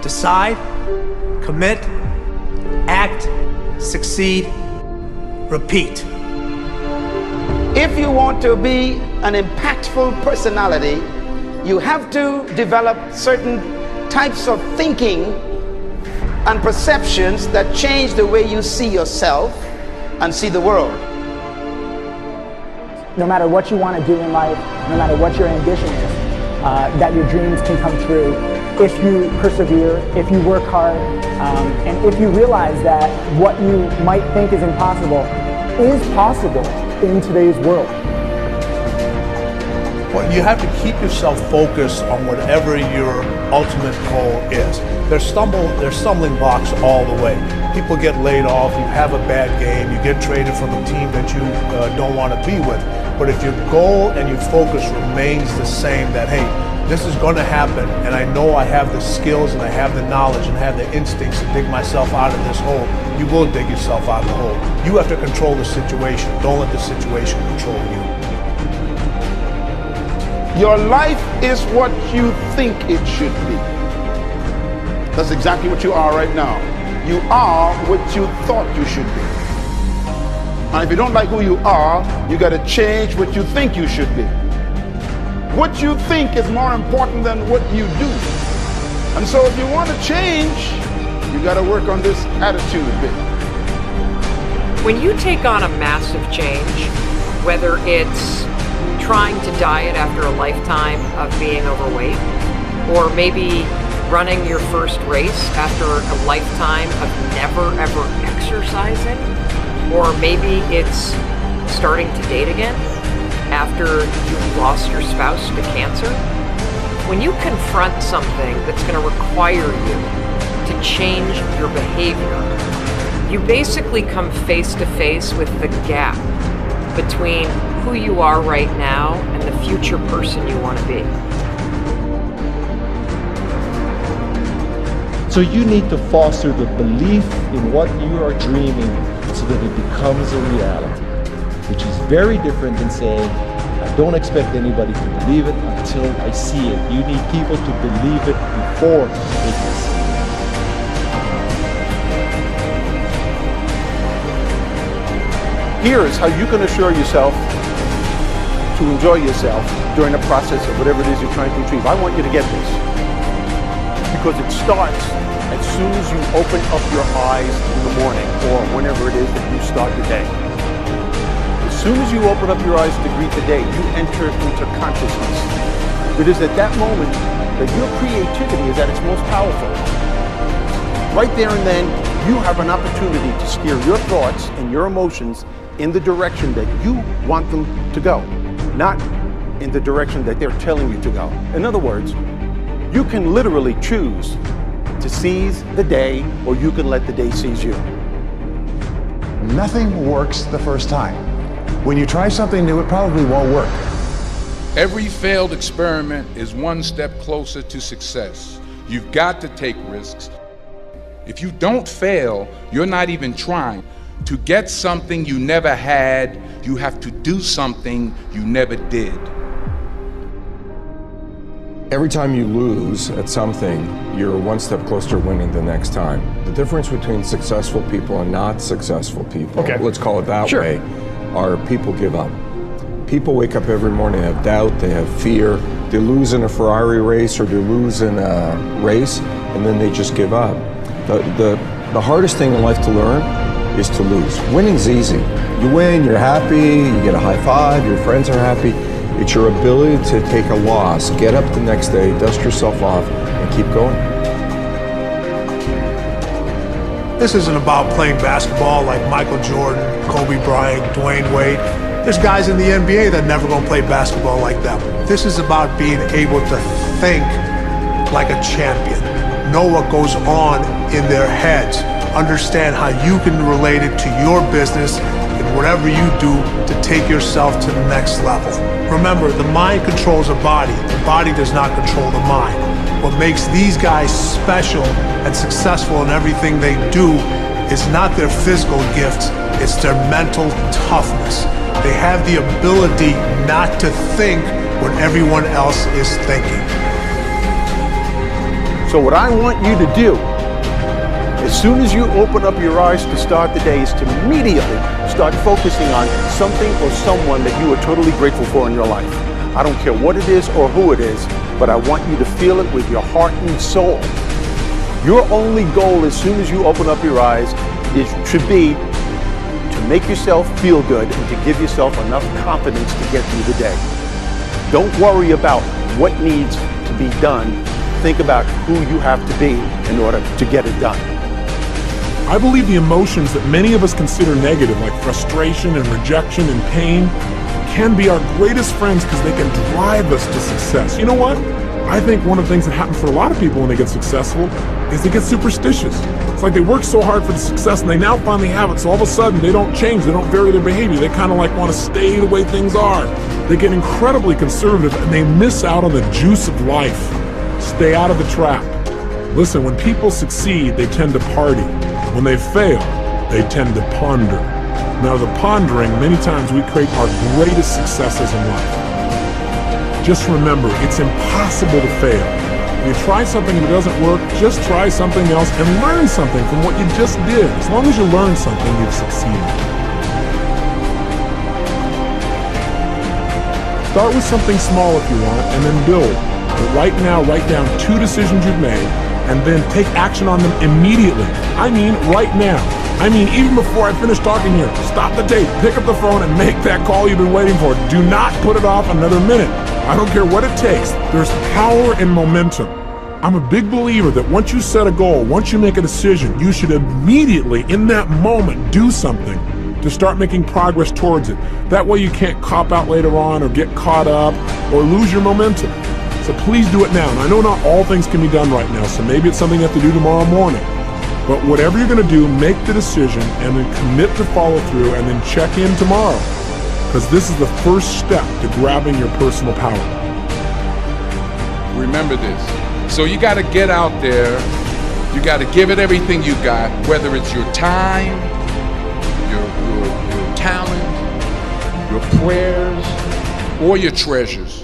Decide, commit, act, succeed, repeat. If you want to be an impactful personality, you have to develop certain types of thinking and perceptions that change the way you see yourself and see the world. No matter what you want to do in life, no matter what your ambition is, that your dreams can come true if you persevere, if you work hard, and if you realize that what you might think is impossible is possible in today's world. Well, you have to keep yourself focused on whatever your ultimate goal is. There's stumbling blocks all the way. People get laid off, you have a bad game, you get traded from a team that you don't want to be with. But if your goal and your focus remains the same, that hey, this is going to happen, and I know I have the skills and I have the knowledge and I have the instincts to dig myself out of this hole, you will dig yourself out of the hole. You have to control the situation. Don't let the situation control you. Your life is what you think it should be. That's exactly what you are right now. You are what you thought you should be. And if you don't like who you are, you got to change what you think you should be. What you think is more important than what you do. And so if you want to change, you got to work on this attitude bit. When you take on a massive change, whether it's trying to diet after a lifetime of being overweight, or maybe running your first race after a lifetime of never ever exercising, or maybe it's starting to date again after you've lost your spouse to cancer. When you confront something that's going to require you to change your behavior, you basically come face to face with the gap between who you are right now and the future person you want to be. So you need to foster the belief in what you are dreaming so that it becomes a reality, which is very different than saying, I don't expect anybody to believe it until I see it. You need people to believe it before they can see it. Here is how you can assure yourself to enjoy yourself during the process of whatever it is you're trying to achieve. I want you to get this, because it starts as soon as you open up your eyes in the morning or whenever it is that you start your day. As soon as you open up your eyes to greet the day, you enter into consciousness. It is at that moment that your creativity is at its most powerful. Right there and then, you have an opportunity to steer your thoughts and your emotions in the direction that you want them to go, not in the direction that they're telling you to go. In other words, you can literally choose to seize the day, or you can let the day seize you. Nothing works the first time. When you try something new, it probably won't work. Every failed experiment is one step closer to success. You've got to take risks. If you don't fail, you're not even trying. To get something you never had, you have to do something you never did. Every time you lose at something, you're one step closer to winning the next time. The difference between successful people and not successful people, let's call it that way, are people give up. People wake up every morning, they have doubt, they have fear, they lose in a Ferrari race or they lose in a race, and then they just give up. The hardest thing in life to learn is to lose. Winning's easy. You win, you're happy, you get a high five, your friends are happy. It's your ability to take a loss, get up the next day, dust yourself off, and keep going. This isn't about playing basketball like Michael Jordan, Kobe Bryant, Dwayne Wade. There's guys in the NBA that never gonna play basketball like them. This is about being able to think like a champion, know what goes on in their heads, understand how you can relate it to your business and whatever you do to take yourself to the next level. Remember, the mind controls the body does not control the mind. What makes these guys special and successful in everything they do is not their physical gifts, it's their mental toughness. They have the ability not to think what everyone else is thinking. So what I want you to do, as soon as you open up your eyes to start the day, is to immediately start focusing on something or someone that you are totally grateful for in your life. I don't care what it is or who it is, but I want you to feel it with your heart and soul. Your only goal as soon as you open up your eyes should be to make yourself feel good and to give yourself enough confidence to get through the day. Don't worry about what needs to be done. Think about who you have to be in order to get it done. I believe the emotions that many of us consider negative, like frustration and rejection and pain, can be our greatest friends because they can drive us to success. You know what? I think one of the things that happens for a lot of people when they get successful is they get superstitious. It's like they work so hard for the success and they now finally have it, so all of a sudden they don't change, they don't vary their behavior, they kind of like want to stay the way things are. They get incredibly conservative and they miss out on the juice of life. Stay out of the trap. Listen, when people succeed, they tend to party. When they fail, they tend to ponder. Now, the pondering, many times we create our greatest successes in life. Just remember, it's impossible to fail. If you try something and it doesn't work, just try something else and learn something from what you just did. As long as you learn something, you've succeeded. Start with something small if you want, and then build. But right now, write down 2 decisions you've made, and then take action on them immediately. I mean, right now. I mean, even before I finish talking here, stop the tape, pick up the phone, and make that call you've been waiting for. Do not put it off another minute. I don't care what it takes. There's power in momentum. I'm a big believer that once you set a goal, once you make a decision, you should immediately, in that moment, do something to start making progress towards it. That way you can't cop out later on or get caught up or lose your momentum. So please do it now. And I know not all things can be done right now, so maybe it's something you have to do tomorrow morning. But whatever you're going to do, make the decision and then commit to follow through and then check in tomorrow. Because this is the first step to grabbing your personal power. Remember this. So you got to get out there. You got to give it everything you got, whether it's your time, your talent, your prayers, or your treasures.